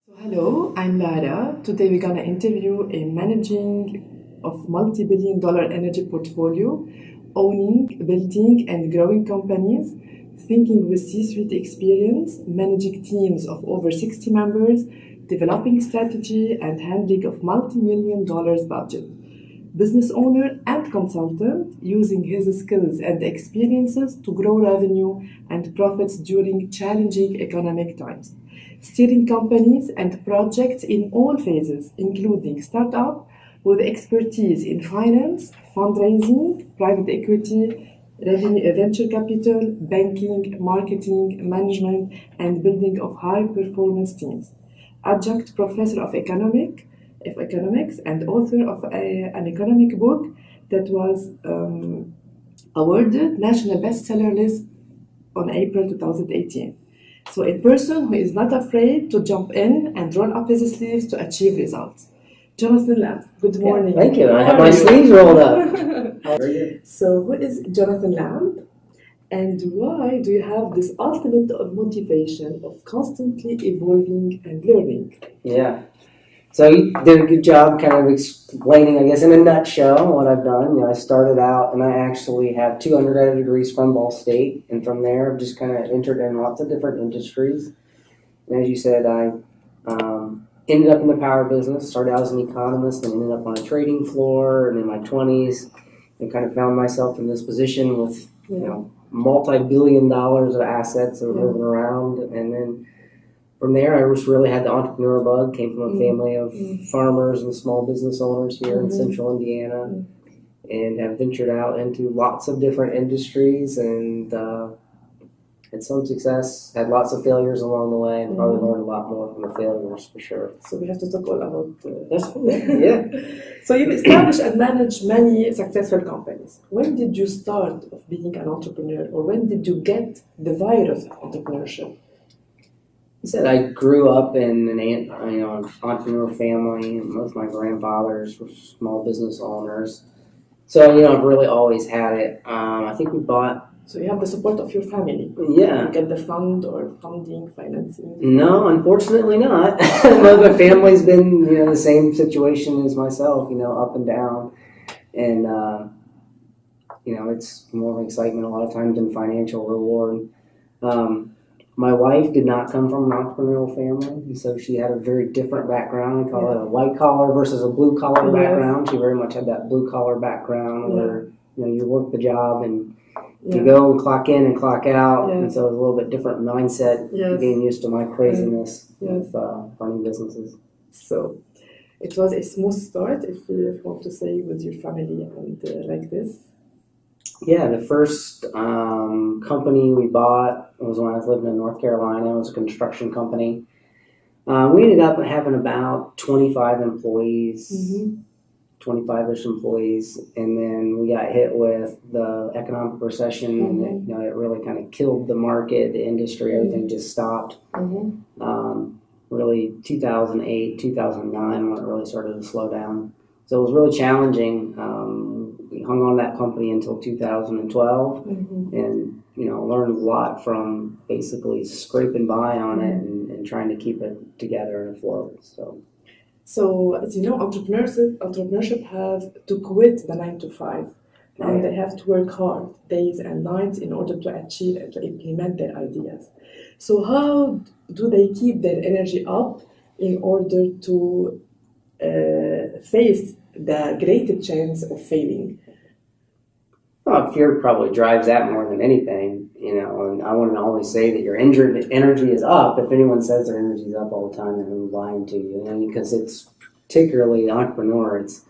So hello, I'm Lara. Today we're gonna interview a managing of multi-billion dollar energy portfolio, owning, building and growing companies, thinking with C-suite experience, managing teams of over 60 members, developing strategy and handling of multi-million dollars budget. Business owner and consultant using his skills and experiences to grow revenue and profits during challenging economic times. Steering companies and projects in all phases, including startup, with expertise in finance, fundraising, private equity, revenue, venture capital, banking, marketing, management, and building of high performance teams. Adjunct professor of economics and author of an economic book that was awarded national bestseller list on April 2018. So a person who is not afraid to jump in and roll up his sleeves to achieve results. Jonathan Lamb, good morning. Thank you. I have my sleeves rolled up. Very good. So who is Jonathan Lamb? And why do you have this ultimate motivation of constantly evolving and learning? Yeah. So you did a good job kind of explaining, I guess, in a nutshell what I've done. I started out and I actually have 2 undergraduate degrees from Ball State. And from there, I've just kind of entered in lots of different industries. And as you said, I ended up in the power business, started out as an economist and ended up on a trading floor and in my 20s and kind of found myself in this position with, multi-billion dollars of assets that were moving around. And then from there, I just really had the entrepreneur bug, came from a family of farmers and small business owners here in central Indiana, and have ventured out into lots of different industries and had some success, had lots of failures along the way, and probably learned a lot more from the failures for sure. So we have to talk all about That's cool. Yeah. So you've established and managed many successful companies. When did you start of being an entrepreneur, or when did you get the virus of entrepreneurship? I said I grew up in an entrepreneur family. Most of my grandfathers were small business owners, so I've really always had it. I think we bought. So you have the support of your family. Yeah. You get the fund or funding, financing. No, unfortunately not. My family's been the same situation as myself. Up and down, and it's more of excitement a lot of times than financial reward. My wife did not come from an entrepreneurial family, so she had a very different background. We call it a white collar versus a blue collar background. She very much had that blue collar background where you work the job and you go and clock in and clock out, and so it was a little bit different mindset. Getting used to my craziness with running businesses. So it was a smooth start, if you want to say, with your family and like this. Yeah, the first company we bought was when I was living in North Carolina. It was a construction company. We ended up having about 25 employees, 25-ish employees, and then we got hit with the economic recession, and it really kind of killed the market, the industry, everything just stopped. Really 2008, 2009 when it really started to slow down. So it was really challenging. We hung on that company until 2012 and, learned a lot from basically scraping by on it and trying to keep it together and afloat. So, as you know, entrepreneurship have to quit the 9 to 5 and they have to work hard days and nights in order to achieve and to implement their ideas. So how do they keep their energy up in order to face the greater chance of failing? Well, fear probably drives that more than anything, and I want to always say that your energy is up. If anyone says their energy is up all the time, they're lying to you, because it's particularly the entrepreneur, it's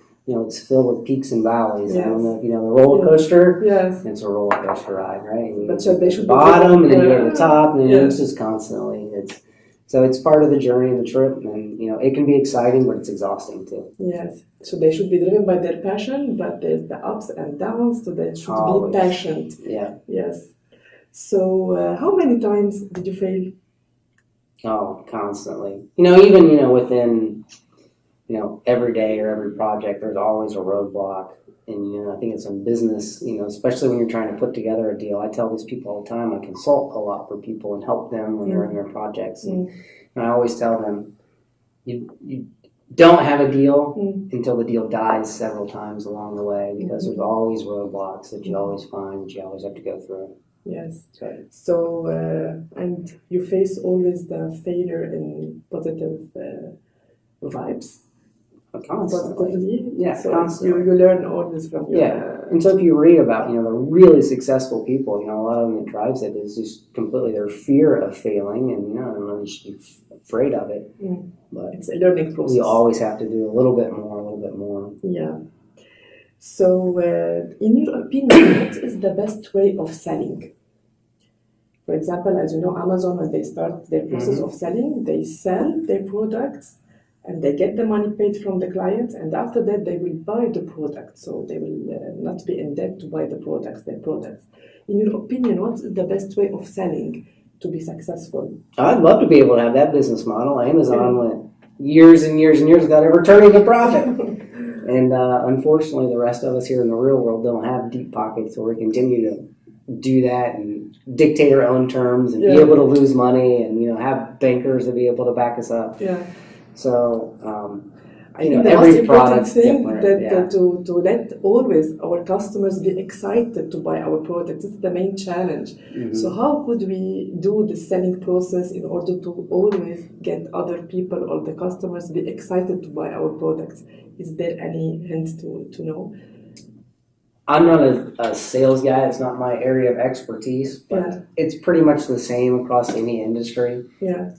filled with peaks and valleys. I don't know if you know the roller coaster. Yes. It's a roller coaster ride, right? But so they should bottom, and then you go to the top, and it's just constantly. So it's part of the journey of the trip, and it can be exciting, but it's exhausting too. Yes. So they should be driven by their passion, but there's the ups and downs, so they should be patient. Yeah. Yes. So how many times did you fail? Oh, constantly. Even within every day or every project, there's always a roadblock. And, I think it's in business, especially when you're trying to put together a deal. I tell these people all the time, I consult a lot for people and help them when they're in their projects. And I always tell them, you don't have a deal until the deal dies several times along the way, because there's always roadblocks that you always find, that you always have to go through. Yes. So, and you face always the failure in positive vibes. Positively. Yeah, so constantly. You learn always from your... And so if you read about, the really successful people, a lot of them that drives it is just completely their fear of failing, and, you should be afraid of it. But it's a learning process. You always have to do a little bit more. Yeah. So, in your opinion, what is the best way of selling? For example, as you know, Amazon, when they start their process of selling, they sell their products and they get the money paid from the client, and after that they will buy the product. So they will not be in debt to buy their products. In your opinion, what is the best way of selling to be successful? I'd love to be able to have that business model. Amazon went years and years and years without ever turning a profit. And unfortunately, the rest of us here in the real world don't have deep pockets where we continue to do that and dictate our own terms and be able to lose money and, have bankers to be able to back us up. Yeah. So, I think the every most important thing different. To let always our customers be excited to buy our product. This is the main challenge. So how could we do the selling process in order to always get other people or the customers be excited to buy our products? Is there any hint to know? I'm not a sales guy. It's not my area of expertise, but it's pretty much the same across any industry. Yeah.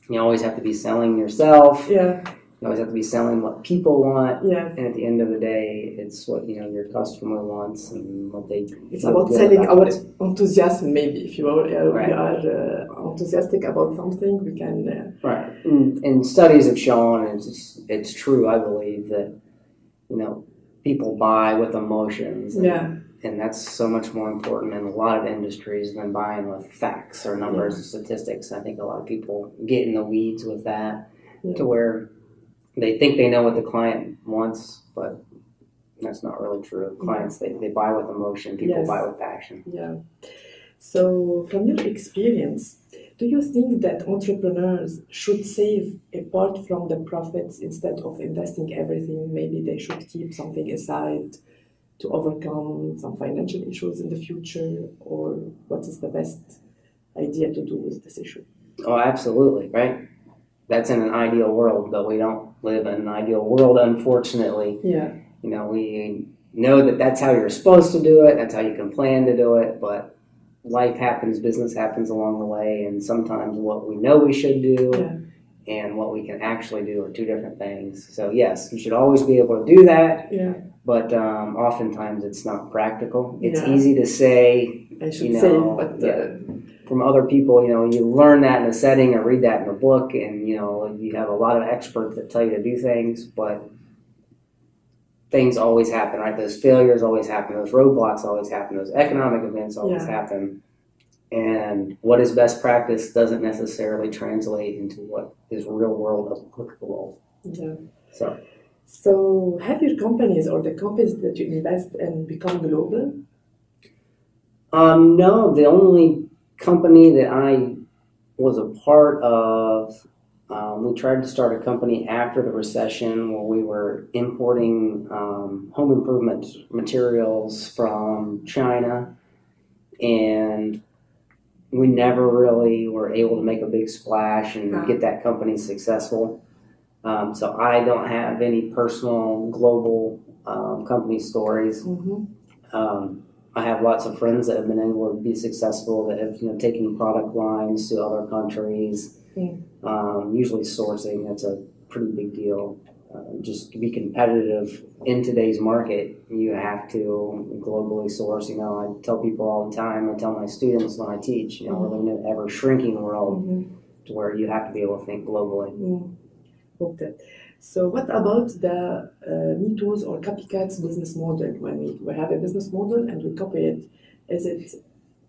You always have to be selling yourself. Yeah. You always have to be selling what people want. Yeah. And at the end of the day, it's what your customer wants and what they. It's about selling our enthusiasm. Maybe if we are enthusiastic about something, we can. Right. And studies have shown, and it's true. I believe that people buy with emotions. And that's so much more important in a lot of industries than buying with facts or numbers or statistics. I think a lot of people get in the weeds with that to where they think they know what the client wants, but that's not really true. Clients, they buy with emotion. People buy with passion. Yeah. So from your experience, do you think that entrepreneurs should save a part from the profits instead of investing everything? Maybe they should keep something aside to overcome some financial issues in the future, or what is the best idea to do with this issue? Oh, absolutely, right? That's in an ideal world, but we don't live in an ideal world, unfortunately. Yeah. We know that that's how you're supposed to do it, that's how you can plan to do it, but life happens, business happens along the way, and sometimes what we know we should do and what we can actually do are two different things. So yes, you should always be able to do that. Yeah. But oftentimes it's not practical. It's easy to say, I should say, but from other people, you learn that in a setting or read that in a book, and you have a lot of experts that tell you to do things, but things always happen, right? Those failures always happen, those roadblocks always happen, those economic events always happen. And what is best practice doesn't necessarily translate into what is real world applicable. Yeah. So have your companies or the companies that you invest in become global? No, the only company that I was a part of, we tried to start a company after the recession where we were importing home improvement materials from China, and we never really were able to make a big splash and get that company successful. So I don't have any personal global company stories. I have lots of friends that have been able to be successful, that have taken product lines to other countries. Usually sourcing, that's a pretty big deal. Just to be competitive in today's market, you have to globally source. I tell people all the time, I tell my students when I teach, we're living in an ever shrinking world to where you have to be able to think globally. Okay. So what about the Me Too's or copycats business model? When we have a business model and we copy it, is it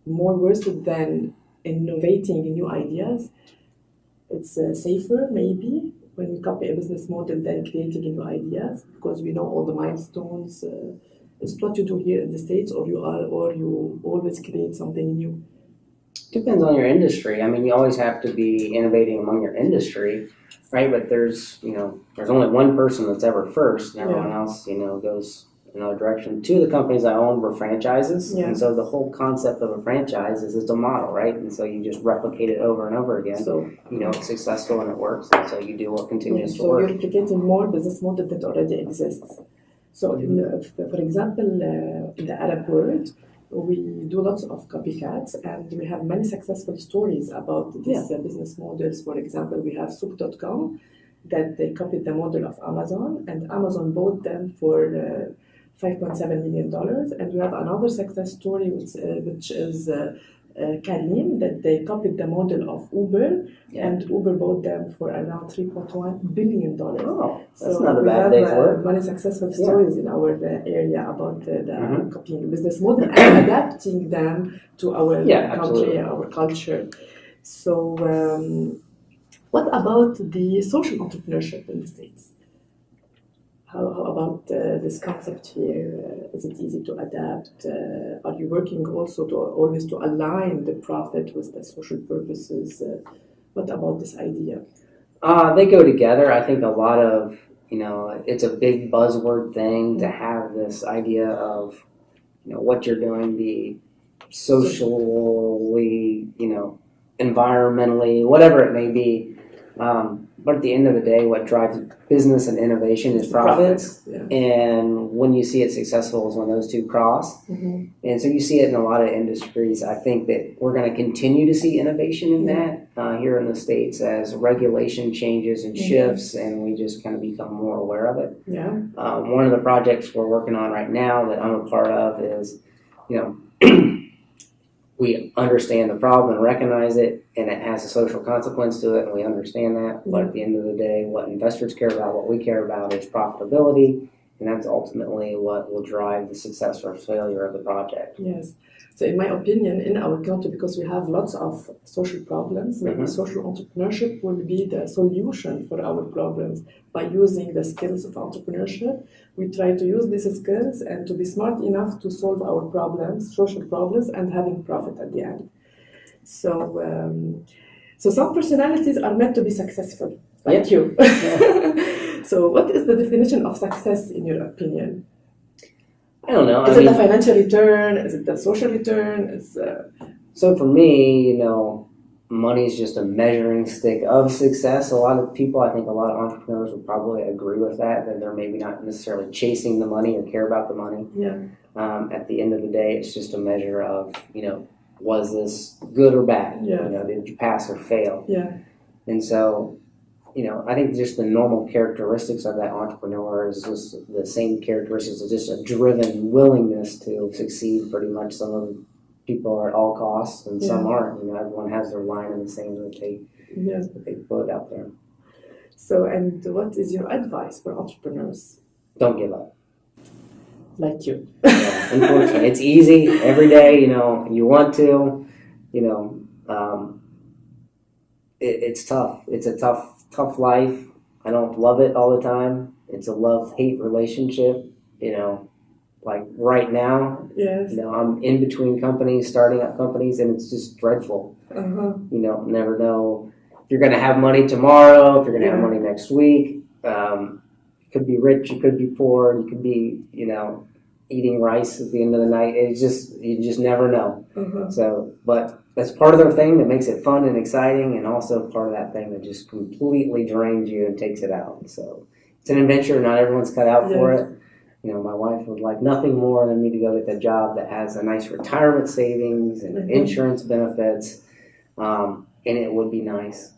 more worth it than innovating new ideas? It's safer maybe when we copy a business model than creating new ideas, because we know all the milestones. It's what you do here in the States, or you always create something new. Depends on your industry. I mean, you always have to be innovating among your industry, right? But there's only one person that's ever first, and everyone else, goes another direction. Two of the companies I owned were franchises, and so the whole concept of a franchise is it's a model, right? And so you just replicate it over and over again. So it's successful and it works, and so you do what continues to work. So you're replicating more business model that already exists. So, for example, in the Arab world, we do lots of copycats, and we have many successful stories about these business models. For example, we have Souq.com that they copied the model of Amazon, and Amazon bought them for $5.7 million. And we have another success story, which is Karim, that they copied the model of Uber, and Uber bought them for around $3.1 billion. Oh, that's not a bad day's work. We have many successful stories in our area about the copying business model and adapting them to our country, our culture. So, what about the social entrepreneurship in the States? How about this concept here? Is it easy to adapt? Are you working also always to align the profit with the social purposes? What about this idea? They go together. I think a lot of, it's a big buzzword thing to have this idea of, what you're doing be socially, environmentally, whatever it may be. But at the end of the day, what drives business and innovation is profits. And when you see it successful is when those two cross. And so you see it in a lot of industries. I think that we're going to continue to see innovation in that here in the States as regulation changes and shifts, and we just kind of become more aware of it. One of the projects we're working on right now that I'm a part of is, we understand the problem and recognize it, and it has a social consequence to it, and we understand that. But at the end of the day, what investors care about, what we care about is profitability, and that's ultimately what will drive the success or failure of the project. Yes. So in my opinion, in our country, because we have lots of social problems, maybe social entrepreneurship will be the solution for our problems. By using the skills of entrepreneurship, we try to use these skills and to be smart enough to solve our problems, social problems, and having profit at the end. So, so some personalities are meant to be successful, like you. So what is the definition of success in your opinion? I don't know. Is it the financial return? Is it the social return? So for me, money is just a measuring stick of success. A lot of people, I think a lot of entrepreneurs would probably agree with that they're maybe not necessarily chasing the money or care about the money. At the end of the day, it's just a measure of, was this good or bad? Did you pass or fail? And so, I think just the normal characteristics of that entrepreneur is just the same characteristics of just a driven willingness to succeed pretty much. Some of the people are at all costs and some aren't. Everyone has their line in the sand that they put out there. So, and what is your advice for entrepreneurs? Don't give up. Like you. Unfortunately, it's easy every day, you want to, it's tough. It's a tough life. I don't love it all the time. It's a love-hate relationship, like right now, I'm in between companies, starting up companies, and it's just dreadful. Never know if you're going to have money tomorrow, if you're going to have money next week. You could be rich, you could be poor, you could be, eating rice at the end of the night. You just never know. So, but that's part of the thing that makes it fun and exciting, and also part of that thing that just completely drains you and takes it out. So it's an adventure. Not everyone's cut out for it. My wife would like nothing more than me to go get a job that has a nice retirement savings and insurance benefits, and it would be nice.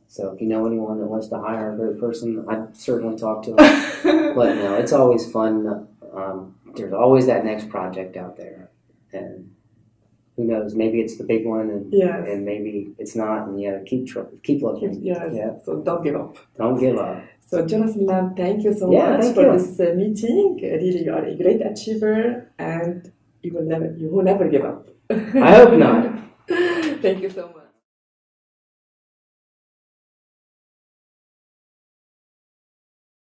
So if you know anyone that wants to hire a great person, I'd certainly talk to them. But no, it's always fun. There's always that next project out there, and who knows? Maybe it's the big one, and maybe it's not. And keep looking. So don't give up. Don't give up. So Jonathan Lam, thank you so much for this meeting. Really, you are a great achiever, and you will never give up. I hope not. Thank you so much.